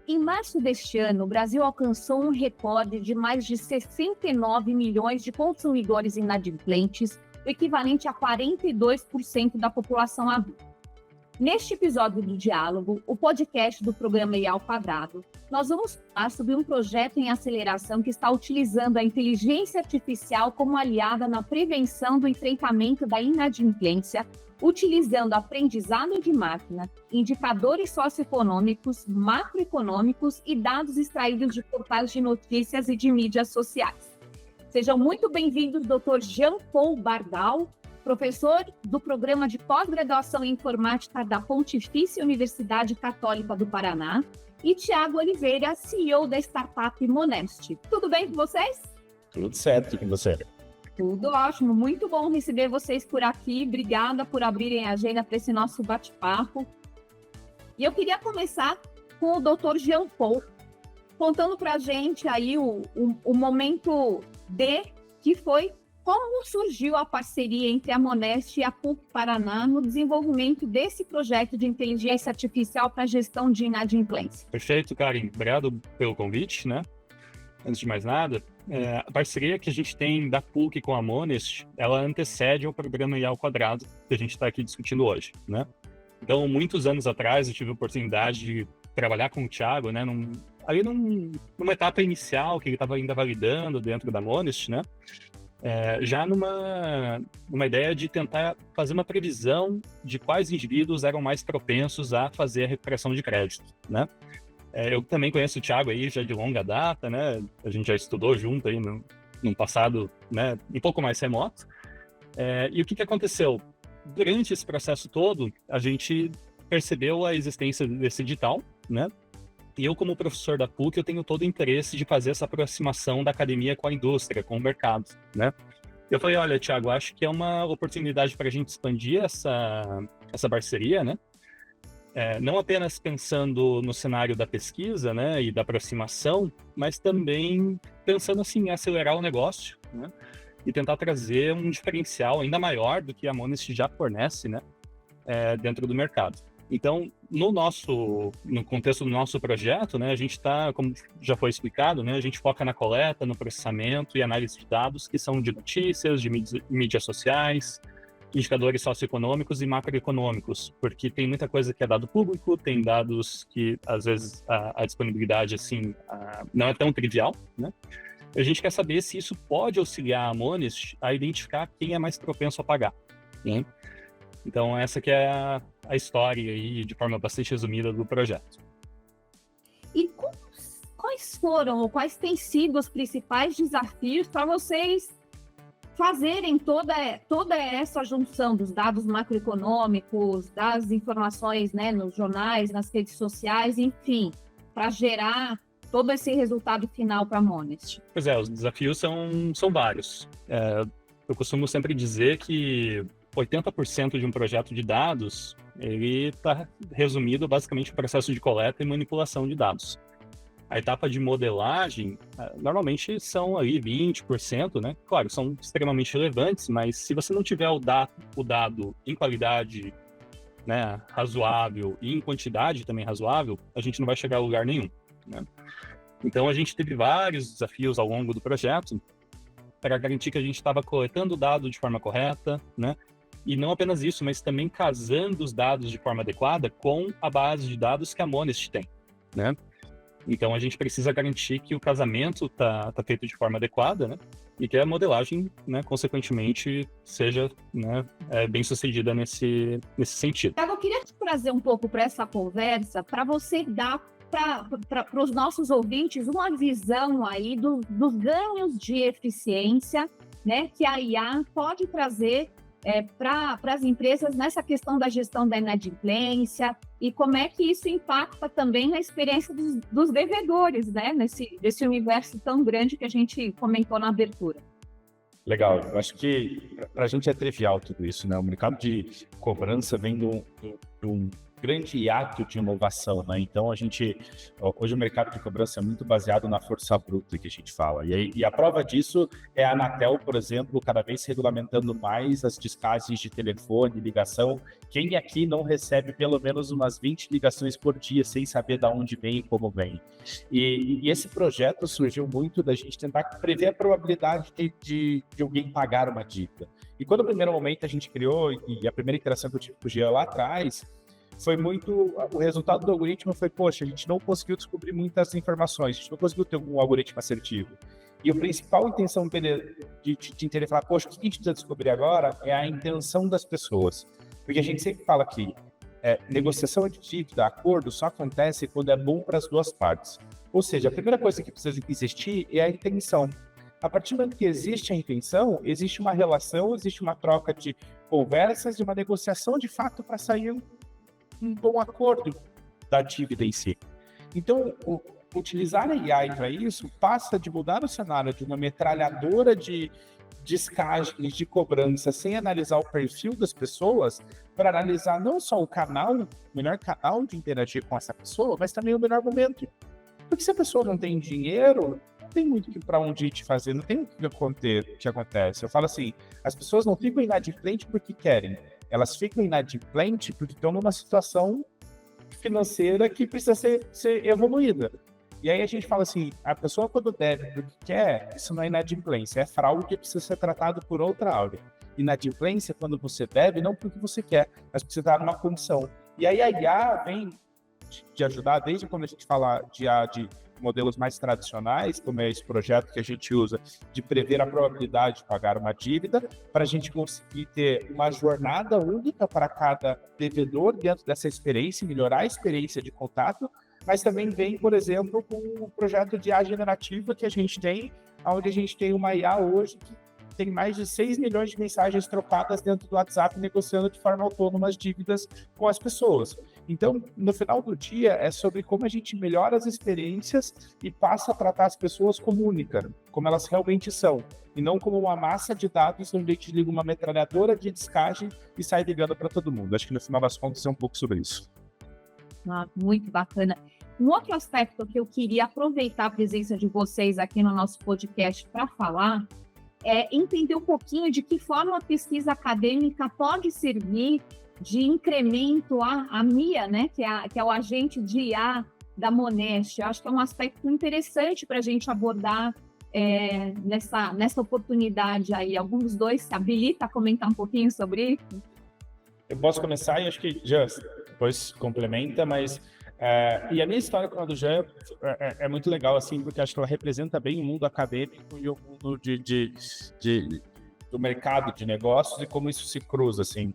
Em março deste ano, o Brasil alcançou um recorde de mais de 69 milhões de consumidores inadimplentes, o equivalente a 42% da população adulta. Neste episódio do Diálogo, o podcast do programa I ao Quadrado, nós vamos falar sobre um projeto em aceleração que está utilizando a inteligência artificial como aliada na prevenção do enfrentamento da inadimplência, utilizando aprendizado de máquina, indicadores socioeconômicos, macroeconômicos e dados extraídos de portais de notícias e de mídias sociais. Sejam muito bem-vindos, Dr. Jean Paul Bardal, professor do Programa de Pós-Graduação em Informática da Pontifícia Universidade Católica do Paraná, e Tiago Oliveira, CEO da startup Monest. Tudo bem com vocês? Tudo certo com você. Tudo ótimo, muito bom receber vocês por aqui. Obrigada por abrirem a agenda para esse nosso bate-papo. E eu queria começar com o Dr. Jean Paul, contando para a gente aí o momento D, que foi como surgiu a parceria entre a Monest e a PUC Paraná no desenvolvimento desse projeto de inteligência artificial para a gestão de inadimplência. Perfeito, Karen. Obrigado pelo convite, né? Antes de mais nada, a parceria que a gente tem da PUC com a Monest, ela antecede ao programa I ao Quadrado, que a gente está aqui discutindo hoje, né? Então, muitos anos atrás, eu tive a oportunidade de trabalhar com o Thiago, né? Numa etapa inicial que ele estava ainda validando dentro da Monest, né? Já numa ideia de tentar fazer uma previsão de quais indivíduos eram mais propensos a fazer a recuperação de crédito, né? Eu também conheço o Thiago aí já de longa data, né? A gente já estudou junto aí num passado, né, um pouco mais remoto. E o que aconteceu? Durante esse processo todo, a gente percebeu a existência desse edital, né? E eu, como professor da PUC, eu tenho todo o interesse de fazer essa aproximação da academia com a indústria, com o mercado, né? Eu falei, olha, Thiago, acho que é uma oportunidade para a gente expandir essa parceria, né? Não apenas pensando no cenário da pesquisa, né, e da aproximação, mas também pensando assim, em acelerar o negócio, né? E tentar trazer um diferencial ainda maior do que a Monest já fornece, né, dentro do mercado. Então, no contexto do nosso projeto, né, a gente está, como já foi explicado, né, a gente foca na coleta, no processamento e análise de dados que são de notícias, de mídias sociais, indicadores socioeconômicos e macroeconômicos, porque tem muita coisa que é dado público, tem dados que, às vezes, a disponibilidade, assim, não é tão trivial, né? A gente quer saber se isso pode auxiliar a Monest a identificar quem é mais propenso a pagar, né? Então, essa que é a história aí, de forma bastante resumida, do projeto. E quais foram ou quais têm sido os principais desafios para vocês fazerem toda essa junção dos dados macroeconômicos, das informações, né, nos jornais, nas redes sociais, enfim, para gerar todo esse resultado final para a Monest? Pois os desafios são vários. Eu costumo sempre dizer que 80% de um projeto de dados, ele está resumido basicamente no processo de coleta e manipulação de dados. A etapa de modelagem, normalmente são ali 20%, né? Claro, são extremamente relevantes, mas se você não tiver o dado em qualidade, né, razoável e em quantidade também razoável, a gente não vai chegar a lugar nenhum, né? Então, a gente teve vários desafios ao longo do projeto para garantir que a gente estava coletando o dado de forma correta, né? E não apenas isso, mas também casando os dados de forma adequada com a base de dados que a Monest tem, né? Então, a gente precisa garantir que o casamento tá feito de forma adequada, né? E que a modelagem, né, consequentemente, seja, né, bem sucedida nesse sentido. Eu queria te trazer um pouco para essa conversa, para você dar para os nossos ouvintes uma visão aí dos ganhos de eficiência, né, que a IA pode trazer para as empresas nessa questão da gestão da inadimplência e como é que isso impacta também na experiência dos devedores, né, nesse universo tão grande que a gente comentou na abertura. Legal, eu acho que para a gente é trivial tudo isso, né? O mercado de cobrança vem de um grande hiato de inovação, né? Então, hoje o mercado de cobrança é muito baseado na força bruta que a gente fala. E a prova disso é a Anatel, por exemplo, cada vez regulamentando mais as descases de telefone, ligação. Quem aqui não recebe pelo menos umas 20 ligações por dia, sem saber de onde vem e como vem? E esse projeto surgiu muito da gente tentar prever a probabilidade de alguém pagar uma dívida. E quando no primeiro momento a gente criou, e a primeira interação que eu tive com o Jean lá atrás, foi muito, o resultado do algoritmo foi, poxa, a gente não conseguiu descobrir muitas informações, a gente não conseguiu ter um algoritmo assertivo. E a principal intenção de entender, falar, poxa, o que a gente precisa descobrir agora é a intenção das pessoas. Porque a gente sempre fala que negociação de dívida, acordo, só acontece quando é bom para as duas partes. Ou seja, a primeira coisa que precisa existir é a intenção. A partir do momento que existe a intenção, existe uma relação, existe uma troca de conversas, de uma negociação de fato para sair um bom acordo da dívida em si. Então, utilizar a AI para isso passa de mudar o cenário de uma metralhadora de descagens de cobrança sem analisar o perfil das pessoas, para analisar não só o melhor canal de interagir com essa pessoa, mas também o melhor momento. Porque se a pessoa não tem dinheiro, não tem muito para onde ir te fazer, não tem o que acontece. Eu falo assim, as pessoas não ficam inadimplentes porque querem, elas ficam inadimplentes porque estão numa situação financeira que precisa ser evoluída. E aí a gente fala assim, a pessoa quando deve porque quer, isso não é inadimplência, é fraude que precisa ser tratado por outra área. Inadimplência é quando você deve, não porque você quer, mas porque você está numa condição. E aí a IA vem de ajudar, desde quando a gente fala de modelos mais tradicionais, como é esse projeto que a gente usa, de prever a probabilidade de pagar uma dívida, para a gente conseguir ter uma jornada única para cada devedor dentro dessa experiência, melhorar a experiência de contato, mas também vem, por exemplo, com o projeto de IA generativa que a gente tem, onde a gente tem uma IA hoje que tem mais de 6 milhões de mensagens trocadas dentro do WhatsApp, negociando de forma autônoma as dívidas com as pessoas. Então, no final do dia, é sobre como a gente melhora as experiências e passa a tratar as pessoas como única, como elas realmente são, e não como uma massa de dados onde a gente liga uma metralhadora de descagem e sai ligando para todo mundo. Acho que no final das contas é um pouco sobre isso. Muito bacana. Um outro aspecto que eu queria aproveitar a presença de vocês aqui no nosso podcast para falar é entender um pouquinho de que forma a pesquisa acadêmica pode servir de incremento à MIA, né, que é o agente de IA da Monest. Eu acho que é um aspecto interessante para a gente abordar nessa oportunidade aí. Algum dos dois se habilita a comentar um pouquinho sobre isso? Eu posso começar e acho que já depois complementa, mas e a minha história com a do Jean é muito legal, assim, porque acho que ela representa bem o mundo acadêmico e o mundo do mercado de negócios e como isso se cruza, assim.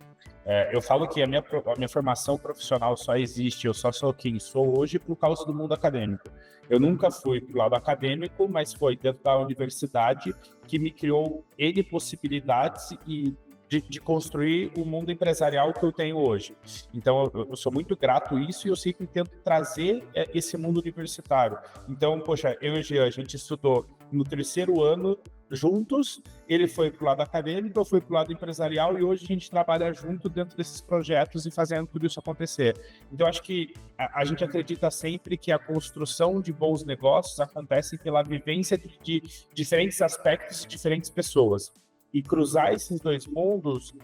Eu falo que a minha formação profissional só existe, eu só sou quem sou hoje por causa do mundo acadêmico. Eu nunca fui pro lado acadêmico, mas foi dentro da universidade que me criou N possibilidades e de construir o mundo empresarial que eu tenho hoje. Então, eu sou muito grato a isso e eu sempre tento trazer esse mundo universitário. Então, poxa, eu e o Jean, a gente estudou no 3º ano juntos, ele foi para o lado acadêmico, eu fui para o lado empresarial e hoje a gente trabalha junto dentro desses projetos e fazendo tudo isso acontecer. Então, acho que a gente acredita sempre que a construção de bons negócios acontece pela vivência de diferentes aspectos de diferentes pessoas. E cruzar esses dois mundos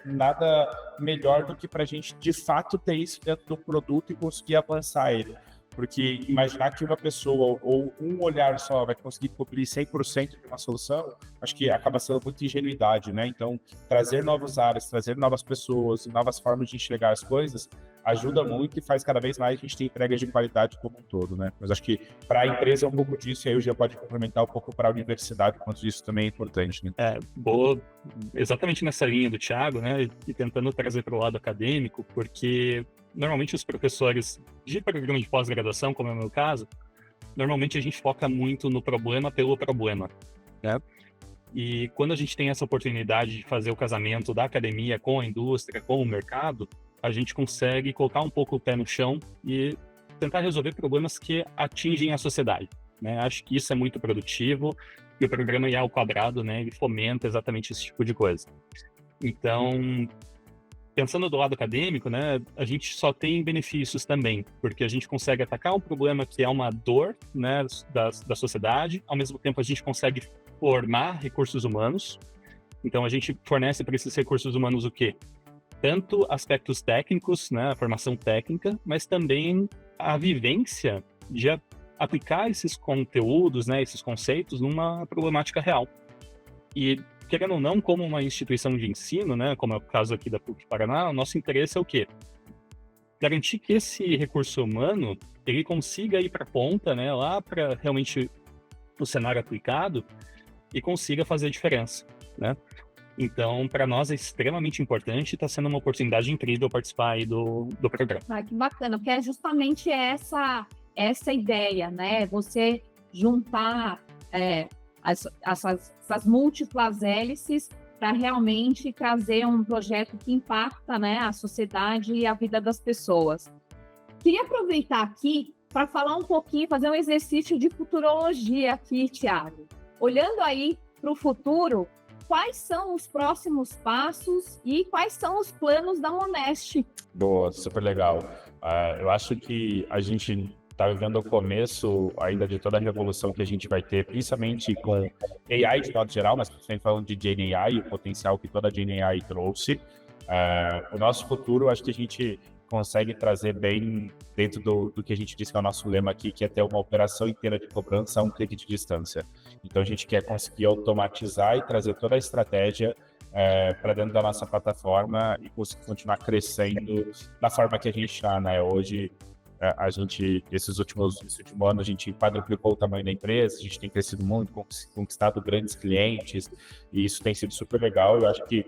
nada melhor do que para a gente, de fato, ter isso dentro do produto e conseguir avançar ele. Porque imaginar que uma pessoa ou um olhar só vai conseguir cobrir 100% de uma solução, acho que acaba sendo muita ingenuidade, né? Então, trazer novas áreas, trazer novas pessoas, novas formas de enxergar as coisas, ajuda muito e faz cada vez mais a gente ter entregas de qualidade como um todo, né? Mas acho que para a empresa é um pouco disso, e aí o Jean pode complementar um pouco para a universidade, quanto isso também é importante, né? Boa, exatamente nessa linha do Thiago, né? E tentando trazer para o lado acadêmico, porque normalmente os professores de programa de pós-graduação, como é o meu caso, normalmente a gente foca muito no problema pelo problema, né? E quando a gente tem essa oportunidade de fazer o casamento da academia com a indústria, com o mercado, a gente consegue colocar um pouco o pé no chão e tentar resolver problemas que atingem a sociedade, né? Acho que isso é muito produtivo e o programa IA ao Quadrado, né, ele fomenta exatamente esse tipo de coisa. Então, pensando do lado acadêmico, né, a gente só tem benefícios também, porque a gente consegue atacar um problema que é uma dor, né, da sociedade, ao mesmo tempo a gente consegue formar recursos humanos. Então a gente fornece para esses recursos humanos o quê? Tanto aspectos técnicos, né, a formação técnica, mas também a vivência de aplicar esses conteúdos, né, esses conceitos numa problemática real. E, querendo ou não, como uma instituição de ensino, né, como é o caso aqui da PUC Paraná, o nosso interesse é o quê? Garantir que esse recurso humano ele consiga ir para a ponta, né, lá para realmente o cenário aplicado e consiga fazer a diferença, né? Então, para nós é extremamente importante e está sendo uma oportunidade incrível participar aí do programa. Ah, que bacana, porque é justamente essa ideia, né? Você juntar essas múltiplas hélices para realmente trazer um projeto que impacta, né, a sociedade e a vida das pessoas. Queria aproveitar aqui para falar um pouquinho, fazer um exercício de futurologia aqui, Thiago. Olhando aí para o futuro, quais são os próximos passos e quais são os planos da Monest? Boa, super legal. Eu acho que a gente está vivendo o começo ainda de toda a revolução que a gente vai ter, principalmente com AI de modo geral, mas principalmente falando de GenAI, o potencial que toda a GenAI trouxe. O nosso futuro, acho que a gente consegue trazer bem dentro do que a gente disse que é o nosso lema aqui, que é ter uma operação inteira de cobrança a um clique de distância. Então, a gente quer conseguir automatizar e trazer toda a estratégia para dentro da nossa plataforma e conseguir continuar crescendo da forma que a gente está, né? Hoje, esse último ano, a gente quadruplicou o tamanho da empresa, a gente tem crescido muito, conquistado grandes clientes, e isso tem sido super legal. Eu acho que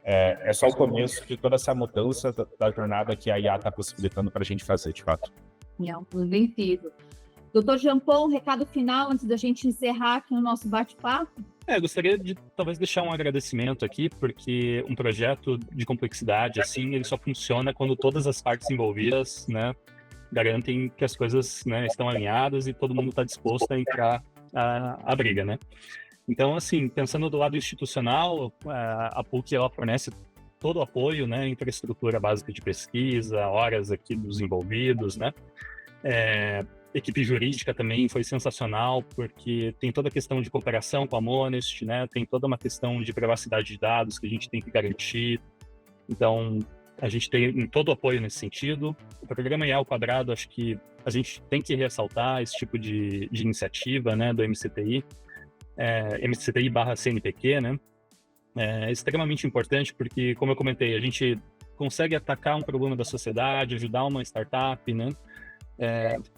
é só o começo de toda essa mudança da jornada que a IA está possibilitando para a gente fazer, de fato. Bem-vindo. Doutor Jampon, um recado final antes da gente encerrar aqui o nosso bate-papo? Gostaria de talvez deixar um agradecimento aqui, porque um projeto de complexidade assim, ele só funciona quando todas as partes envolvidas, né, garantem que as coisas, né, estão alinhadas e todo mundo está disposto a entrar a briga, né? Então, assim, pensando do lado institucional, a PUC ela fornece todo o apoio, né, infraestrutura básica de pesquisa, horas aqui dos envolvidos, né? Equipe jurídica também foi sensacional, porque tem toda a questão de cooperação com a Monest, né? Tem toda uma questão de privacidade de dados que a gente tem que garantir. Então, a gente tem todo o apoio nesse sentido. O programa IA², acho que a gente tem que ressaltar esse tipo de iniciativa, né, do MCTI. MCTI/CNPq, né? É extremamente importante porque, como eu comentei, a gente consegue atacar um problema da sociedade, ajudar uma startup, né?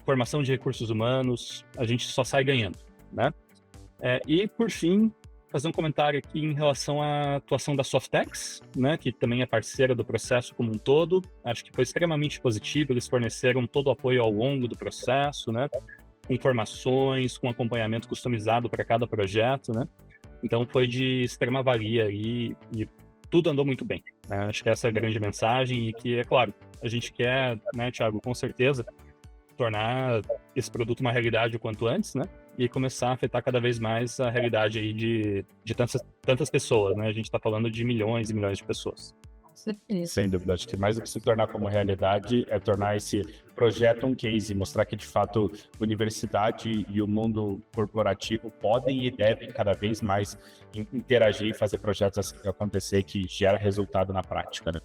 Formação de recursos humanos, a gente só sai ganhando, né? E, por fim, fazer um comentário aqui em relação à atuação da Softex, né? Que também é parceira do processo como um todo. Acho que foi extremamente positivo, eles forneceram todo o apoio ao longo do processo, né? Informações, com acompanhamento customizado para cada projeto, né? Então foi de extrema valia e tudo andou muito bem, né? Acho que essa é a grande mensagem e que, é claro, a gente quer, né, Thiago, com certeza, tornar esse produto uma realidade o quanto antes, né? E começar a afetar cada vez mais a realidade aí de tantas pessoas, né? A gente está falando de milhões e milhões de pessoas. Sem dúvida, acho que mais do que se tornar como realidade é tornar esse projeto um case, mostrar que de fato a universidade e o mundo corporativo podem e devem cada vez mais interagir e fazer projetos acontecer que gera resultado na prática, né?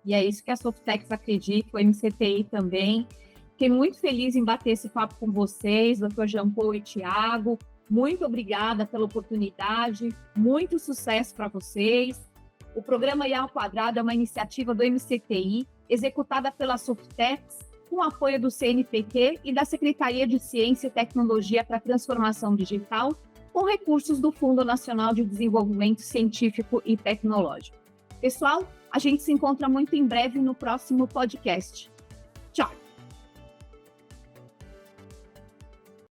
E é isso que a Softex acredita, o MCTI também. Fiquei muito feliz em bater esse papo com vocês, doutor Jampon e Thiago. Muito obrigada pela oportunidade, muito sucesso para vocês. O programa IA² é uma iniciativa do MCTI, executada pela Softex, com apoio do CNPq e da Secretaria de Ciência e Tecnologia para a Transformação Digital, com recursos do Fundo Nacional de Desenvolvimento Científico e Tecnológico. Pessoal, a gente se encontra muito em breve no próximo podcast. Tchau!